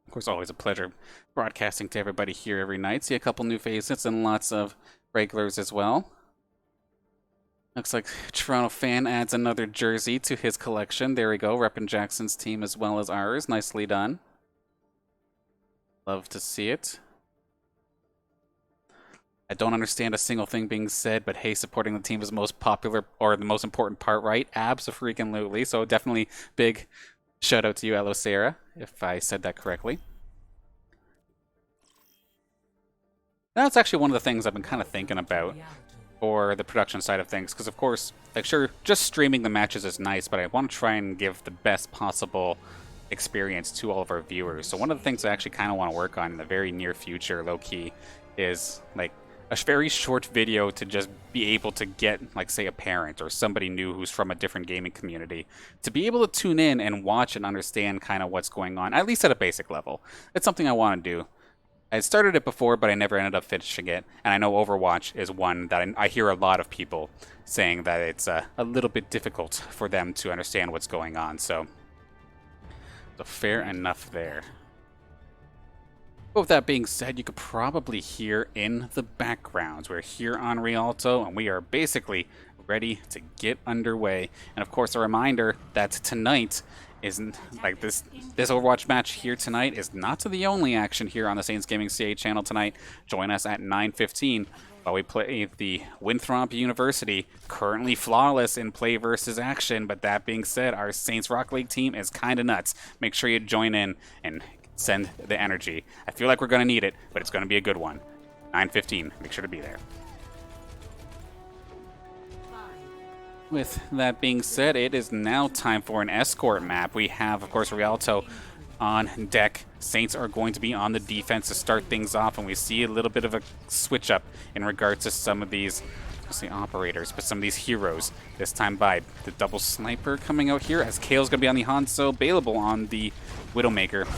Of course, always a pleasure broadcasting to everybody here every night. See a couple new faces and lots of regulars as well. Looks like Toronto fan adds another jersey to his collection. There we go, repping Jackson's team as well as ours. Nicely done. Love to see it. I don't understand a single thing being said, but hey, supporting the team is the most popular or the most important part, right? Abso-freaking-lutely. So definitely big shout out to you, Elo Sarah, if I said that correctly. That's actually one of the things I've been kind of thinking about for the production side of things, because of course, like sure, just streaming the matches is nice, but I want to try and give the best possible experience to all of our viewers. So one of the things I actually kind of want to work on in the very near future, low-key, is like a very short video to just be able to get, like, say, a parent or somebody new who's from a different gaming community to be able to tune in and watch and understand kind of what's going on, at least at a basic level. It's something I want to do. I started it before, but I never ended up finishing it, and I know Overwatch is one that I hear a lot of people saying that it's a little bit difficult for them to understand what's going on, so fair enough there. But with that being said, you could probably hear in the background, we're here on Rialto, and we are basically ready to get underway. And of course, a reminder that tonight isn't like this Overwatch match here tonight is not the only action here on the Saints Gaming CA channel tonight. Join us at 9:15 while we play the Winthrop University, currently flawless in play versus action. But that being said, our Saints Rock League team is kind of nuts. Make sure you join in and send the energy. I feel like we're going to need it, but it's going to be a good one. 9:15. Make sure to be there. With that being said, it is now time for an escort map. We have, of course, Rialto on deck. Saints are going to be on the defense to start things off, and we see a little bit of a switch up in regards to some of these, I'll say operators, but some of these heroes. This time by the double sniper coming out here, as Kale's going to be on the Hanzo, Bailable on the Widowmaker.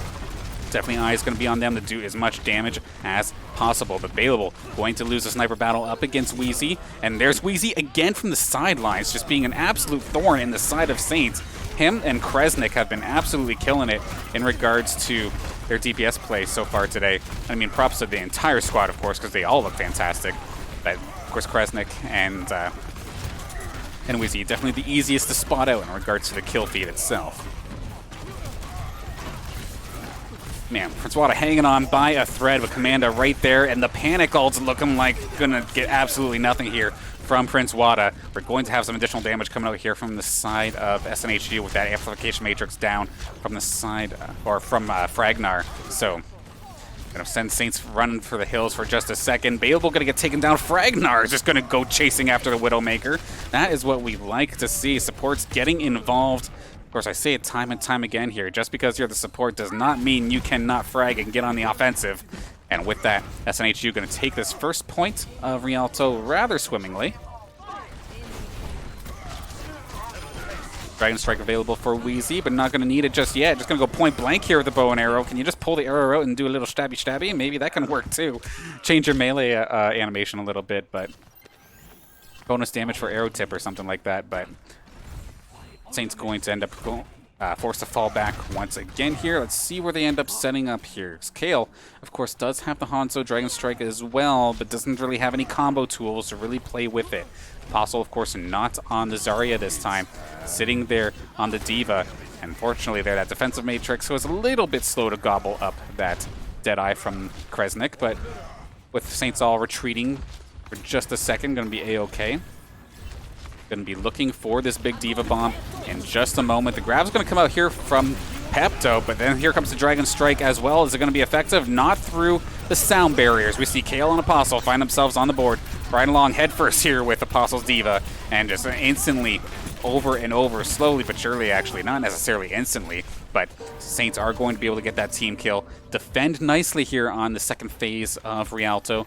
Definitely eyes going to be on them to do as much damage as possible. But Bailable going to lose a sniper battle up against Wheezy. And there's Wheezy again from the sidelines, just being an absolute thorn in the side of Saints. Him and Kresnik have been absolutely killing it in regards to their DPS play so far today. I mean, props to the entire squad, of course, because they all look fantastic. But, of course, Kresnik and Wizzy, definitely the easiest to spot out in regards to the kill feed itself. Man, Prince Wada hanging on by a thread with Commanda right there, and the panic ult's looking like gonna get absolutely nothing here from Prince Wada. We're going to have some additional damage coming out here from the side of SNHU with that amplification matrix down from the side, or from Fragnar. So, gonna send Saints running for the hills for just a second. Balebal gonna get taken down. Fragnar is just gonna go chasing after the Widowmaker. That is what we like to see. Supports getting involved. Of course, I say it time and time again here. Just because you're the support does not mean you cannot frag and get on the offensive. And with that, SNHU going to take this first point of Rialto rather swimmingly. Dragon Strike available for Wheezy, but not going to need it just yet. Just going to go point blank here with the bow and arrow. Can you just pull the arrow out and do a little stabby? Maybe that can work too. Change your melee animation a little bit, but bonus damage for arrow tip or something like that. But Saints going to end up forced to fall back once again here. Let's see where they end up setting up here. Kale, of course, does have the Hanzo Dragon Strike as well, but doesn't really have any combo tools to really play with it. Apostle, of course, not on the Zarya this time, sitting there on the Diva. Unfortunately, there, that defensive matrix was a little bit slow to gobble up that Deadeye from Kresnik, but with Saints all retreating for just a second, going to be A-okay. Going to be looking for this big Diva Bomb in just a moment. The grab's going to come out here from Pepto, but then here comes the Dragon Strike as well. Is it going to be effective? Not through the sound barriers. We see Kale and Apostle find themselves on the board, right along headfirst here with Apostle's Diva, and just instantly over and over, slowly but surely actually, not necessarily instantly, but Saints are going to be able to get that team kill. Defend nicely here on the second phase of Rialto,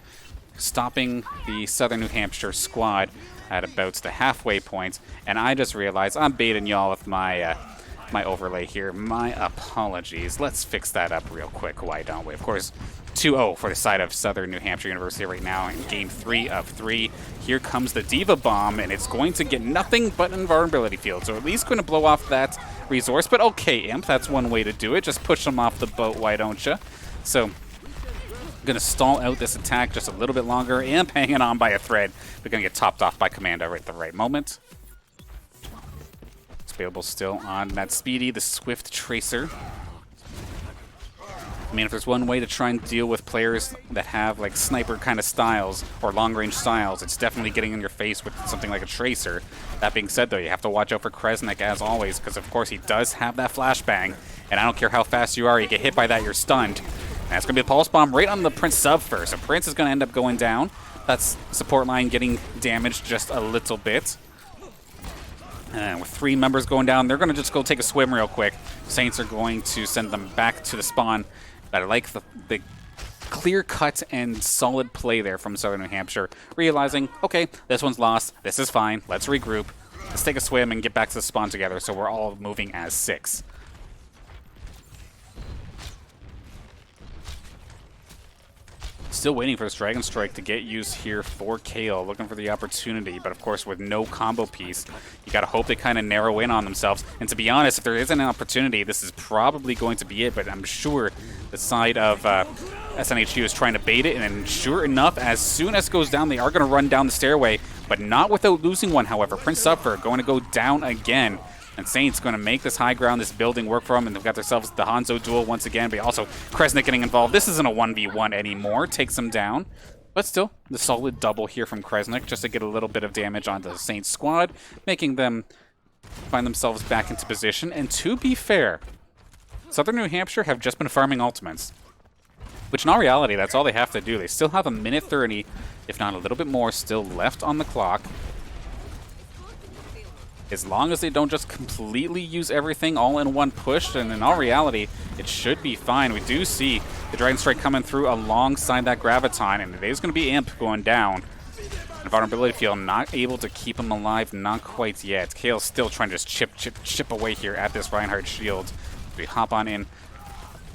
stopping the Southern New Hampshire squad at about the halfway point, and I just realized I'm baiting y'all with my my overlay here. My apologies. Let's fix that up real quick. Why don't we? Of course, 2-0 for the side of Southern New Hampshire University right now in game 3 of 3. Here comes the Diva Bomb, and it's going to get nothing but an invulnerability field, so at least going to blow off that resource. But okay, Imp, that's one way to do it. Just push them off the boat, why don't you? So going to stall out this attack just a little bit longer. Imp hanging on by a thread. They're going to get topped off by Commando right at the right moment. Available still on that Speedy, the Swift Tracer. I mean, if there's one way to try and deal with players that have like sniper kind of styles or long-range styles, it's definitely getting in your face with something like a Tracer. That being said, though, you have to watch out for Kresnik as always, because of course he does have that flashbang, and I don't care how fast you are, you get hit by that, you're stunned. And that's going to be a Pulse Bomb right on the Prince sub first, so Prince is going to end up going down. That's support line getting damaged just a little bit. And with 3 members going down, they're going to just go take a swim real quick. Saints are going to send them back to the spawn. But I like the clear-cut and solid play there from Southern New Hampshire, realizing, okay, this one's lost, this is fine, let's regroup, let's take a swim and get back to the spawn together so we're all moving as 6. Still waiting for this Dragon Strike to get used here for Kale, looking for the opportunity, but of course with no combo piece, you gotta hope they kind of narrow in on themselves. And to be honest, if there isn't an opportunity, this is probably going to be it, but I'm sure the side of SNHU is trying to bait it, and then sure enough, as soon as it goes down, they are going to run down the stairway, but not without losing one, however. Prince Suffer going to go down again. And Saints going to make this high ground, this building work for them, and they've got themselves the Hanzo duel once again, but also Kresnik getting involved. This isn't a 1v1 anymore, takes them down. But still, the solid double here from Kresnik, just to get a little bit of damage on the Saints squad, making them find themselves back into position. And to be fair, Southern New Hampshire have just been farming ultimates, which in all reality, that's all they have to do. They still have a minute 30, if not a little bit more, still left on the clock. As long as they don't just completely use everything all in one push, and in all reality, it should be fine. We do see the Dragon Strike coming through alongside that Graviton, and it is going to be Imp going down. And Vulnerability Field not able to keep him alive, not quite yet. Kale's still trying to just chip away here at this Reinhardt shield. We hop on in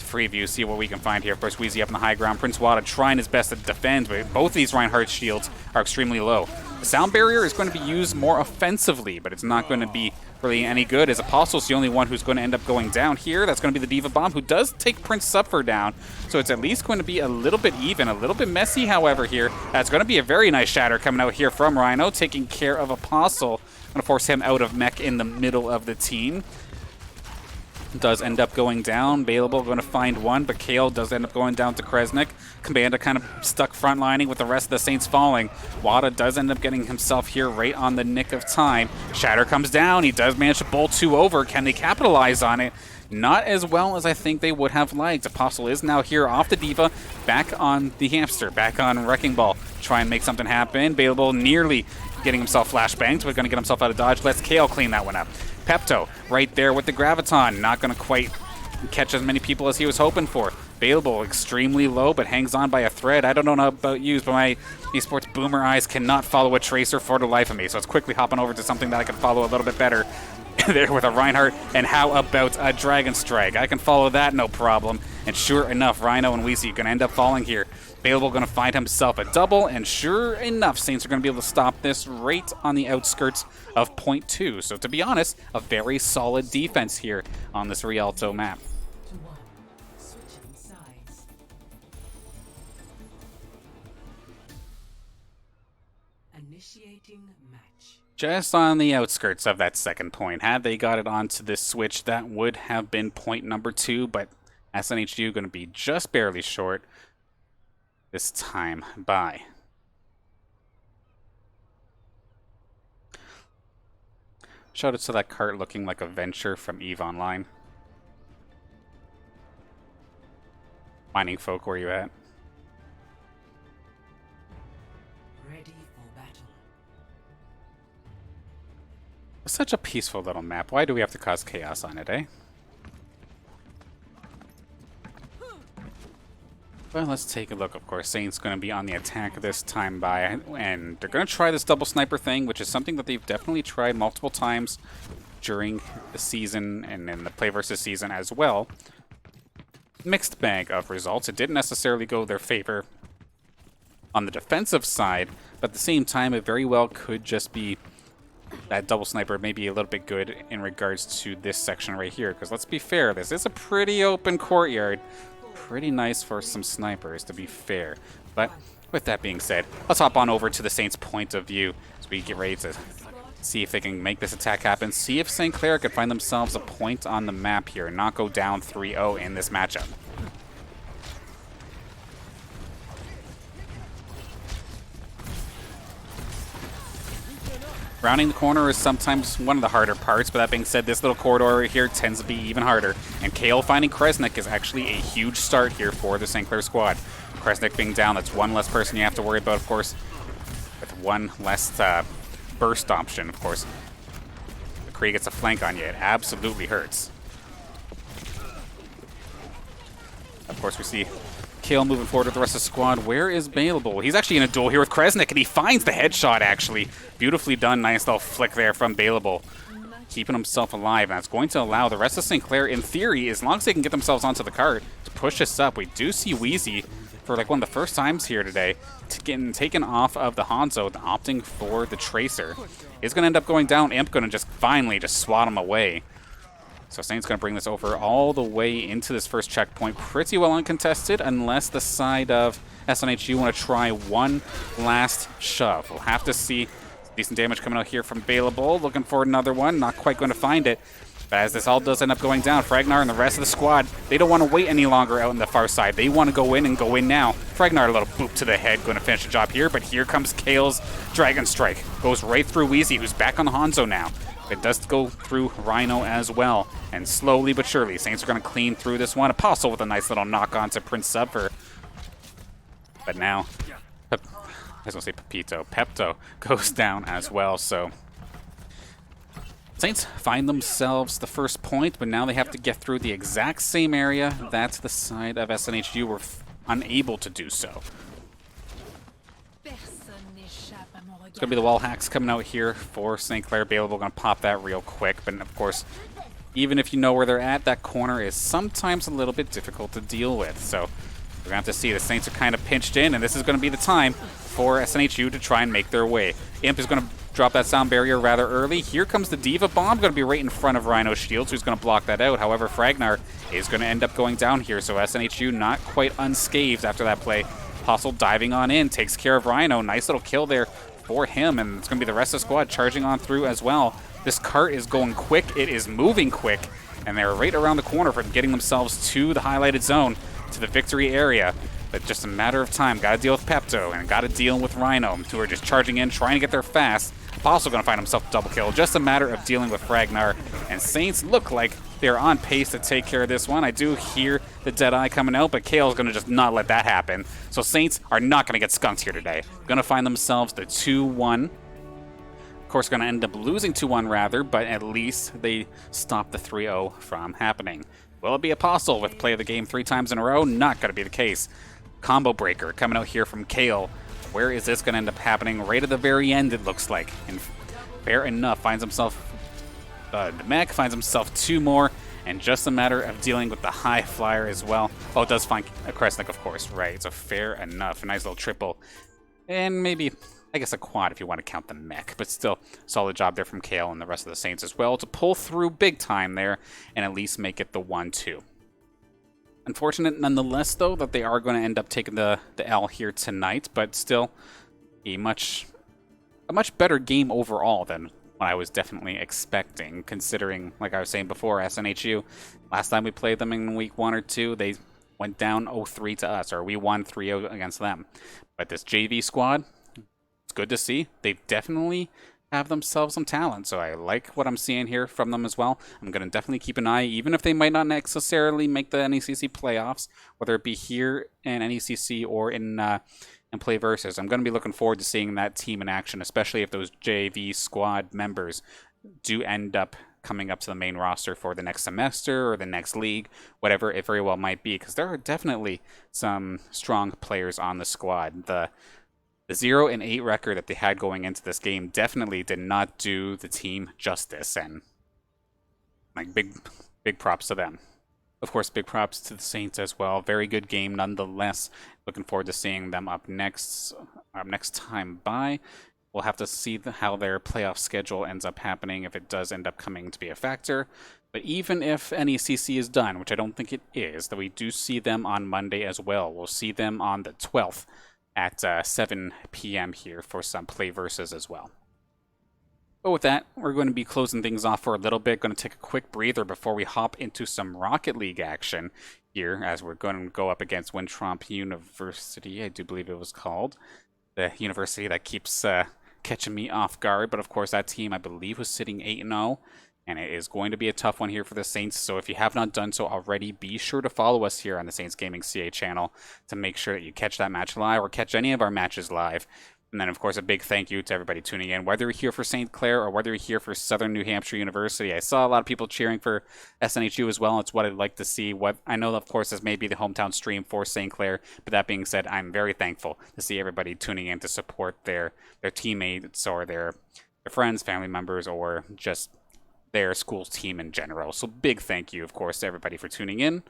free view, see what we can find here. Of course, Wheezy up in the high ground. Prince Wada trying his best to defend, but both of these Reinhardt shields are extremely low. The sound barrier is going to be used more offensively, but it's not going to be really any good, as Apostle's the only one who's going to end up going down here. That's going to be the Diva Bomb, who does take Prince Suffer down, so it's at least going to be a little bit even, a little bit messy, however, here. That's going to be a very nice shatter coming out here from Rhino, taking care of Apostle. Going to force him out of mech in the middle of the team. Does end up going down. Available, going to find one, but Kale does end up going down to Kresnik. Commanda kind of stuck frontlining with the rest of the Saints falling. Wada does end up getting himself here right on the nick of time. Shatter comes down. He does manage to bowl 2 over. Can they capitalize on it? Not as well as I think they would have liked. Apostle is now here off the Diva, back on the Hamster, back on Wrecking Ball. Try and make something happen. Available nearly getting himself flashbanged, but going to get himself out of dodge. Let's Kale clean that one up. Pepto right there with the Graviton. Not going to quite catch as many people as he was hoping for. Available extremely low, but hangs on by a thread. I don't know about you, but my Esports boomer eyes cannot follow a Tracer for the life of me. So it's quickly hopping over to something that I can follow a little bit better. There with a Reinhardt. And how about a Dragon Strike? I can follow that, no problem. And sure enough, Rhino and Wheezy are going to end up falling here. Available going to find himself a double, and sure enough, Saints are going to be able to stop this right on the outskirts of point 2. So to be honest, a very solid defense here on this Rialto map. Initiating match. Just on the outskirts of that second point. Had they got it onto this switch, that would have been point number 2, but SNHU going to be just barely short this time by. Shout out to that cart looking like a Venture from EVE Online. Mining folk, where you at? Ready for battle. Such a peaceful little map. Why do we have to cause chaos on it, eh? Well, let's take a look. Of course, Saints going to be on the attack this time by, and they're going to try this double sniper thing, which is something that they've definitely tried multiple times during the season and in the play versus season as well. Mixed bag of results. It didn't necessarily go their favor on the defensive side, but at the same time, it very well could just be that double sniper maybe a little bit good in regards to this section right here, because let's be fair, this is a pretty open courtyard. Pretty nice for some snipers, to be fair. But with that being said, let's hop on over to the Saints' point of view as we get ready to see if they can make this attack happen. See if St. Clair could find themselves a point on the map here and not go down 3-0 in this matchup. Rounding the corner is sometimes one of the harder parts, but that being said, this little corridor right here tends to be even harder. And Kale finding Kresnik is actually a huge start here for the St. Clair squad. Kresnik being down, that's one less person you have to worry about, of course, with one less burst option, of course. The Kree gets a flank on you, it absolutely hurts. Of course, we see Kale moving forward with the rest of the squad. Where is Bailable? He's actually in a duel here with Kresnik, and he finds the headshot, actually. Beautifully done. Nice little flick there from Bailable. Keeping himself alive, and it's going to allow the rest of St. Clair, in theory, as long as they can get themselves onto the cart, to push this up. We do see Wheezy, for like one of the first times here today, getting taken off of the Hanzo and opting for the Tracer. Is going to end up going down. Imp going to just finally just swat him away. So Saints going to bring this over all the way into this first checkpoint. Pretty well uncontested, unless the side of SNHU want to try one last shove. We'll have to see. Decent damage coming out here from Bailable. Looking for another one. Not quite going to find it. But as this all does end up going down, Fragnar and the rest of the squad, they don't want to wait any longer out on the far side. They want to go in and go in now. Fragnar, a little boop to the head, going to finish the job here. But here comes Kale's Dragon Strike. Goes right through Wheezy, who's back on the Hanzo now. It does go through Rhino as well. And slowly but surely, Saints are going to clean through this one. Apostle with a nice little knock on to Prince Subver. But now, I was going to say Pepito. Pepto goes down as well, so Saints find themselves the first point, but now they have to get through the exact same area that the side of SNHU were unable to do so. It's going to be the wall hacks coming out here for St. Clair. Bailable going to pop that real quick, but of course, even if you know where they're at, that corner is sometimes a little bit difficult to deal with. So we're going to have to see. The Saints are kind of pinched in, and this is going to be the time for SNHU to try and make their way. Imp is going to drop that sound barrier rather early. Here comes the Diva Bomb, going to be right in front of Rhino Shields, who's going to block that out. However, Fragnar is going to end up going down here, so SNHU not quite unscathed after that play. Apostle diving on in, takes care of Rhino. Nice little kill there for him, and it's going to be the rest of the squad charging on through as well. This cart is going quick. It is moving quick, and they're right around the corner from getting themselves to the highlighted zone, to the victory area. But just a matter of time. Got to deal with Pepto, and got to deal with Rhino, who are just charging in, trying to get there fast. Apostle going to find himself a double kill. Just a matter of dealing with Fragnar. And Saints look like they're on pace to take care of this one. I do hear the Deadeye coming out, but Kale's going to just not let that happen. So Saints are not going to get skunked here today. Going to find themselves the 2-1. Of course, going to end up losing 2-1 rather, but at least they stop the 3-0 from happening. Will it be Apostle with play of the game 3 times in a row? Not going to be the case. Combo breaker coming out here from Kale. Where is this going to end up happening? Right at the very end, it looks like. And fair enough, finds himself the mech, finds himself 2 more, and just a matter of dealing with the high flyer as well. Oh, it does find a Kresnik, of course, right? So fair enough. A nice little triple. And maybe, I guess, a quad if you want to count the mech. But still, solid job there from Kale and the rest of the Saints as well to pull through big time there and at least make it the 1-2. Unfortunate nonetheless, though, that they are going to end up taking the L here tonight, but still a much better game overall than what I was definitely expecting, considering, like I was saying before, SNHU, last time we played them in week 1 or 2, they went down 0-3 to us, or we won 3-0 against them. But this JV squad, it's good to see. They definitely have themselves some talent, so I like what I'm seeing here from them as well. I'm going to definitely keep an eye, even if they might not necessarily make the NECC playoffs, whether it be here in NECC or in Play Versus. I'm going to be looking forward to seeing that team in action, especially if those JV squad members do end up coming up to the main roster for the next semester or the next league, whatever it very well might be, because there are definitely some strong players on the squad. The 0-8 record that they had going into this game definitely did not do the team justice, and like big props to them. Of course, big props to the Saints as well. Very good game nonetheless. Looking forward to seeing them up next time by. We'll have to see how their playoff schedule ends up happening, if it does end up coming to be a factor. But even if NECC is done, which I don't think it is, that we do see them on Monday as well. We'll see them on the 12th. At 7 p.m. here for some Play Versus as well. But with that, we're going to be closing things off for a little bit. Going to take a quick breather before we hop into some Rocket League action here, as we're going to go up against Winthrop University, I do believe it was called. The university that keeps catching me off guard. But of course, that team, I believe, was sitting 8-0. And it is going to be a tough one here for the Saints. So if you have not done so already, be sure to follow us here on the Saints Gaming CA channel to make sure that you catch that match live or catch any of our matches live. And then, of course, a big thank you to everybody tuning in, whether you're here for St. Clair or whether you're here for Southern New Hampshire University. I saw a lot of people cheering for SNHU as well. It's what I'd like to see. What I know, of course, this may be the hometown stream for St. Clair, but that being said, I'm very thankful to see everybody tuning in to support their teammates or their friends, family members, or just their school's team in general. So big thank you, of course, to everybody for tuning in.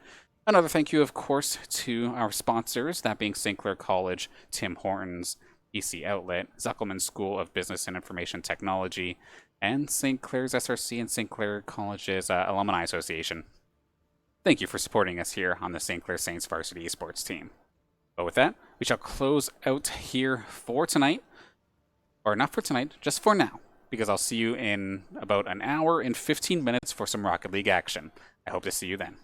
Another thank you, of course, to our sponsors, that being St. Clair College, Tim Hortons, BC Outlet, Zuckelman School of Business and Information Technology, and St. Clair's SRC and St. Clair College's Alumni Association. Thank you for supporting us here on the St. Clair Saints varsity esports team. But with that, we shall close out here for tonight. Or not for tonight, just for now, because I'll see you in about an hour and 15 minutes for some Rocket League action. I hope to see you then.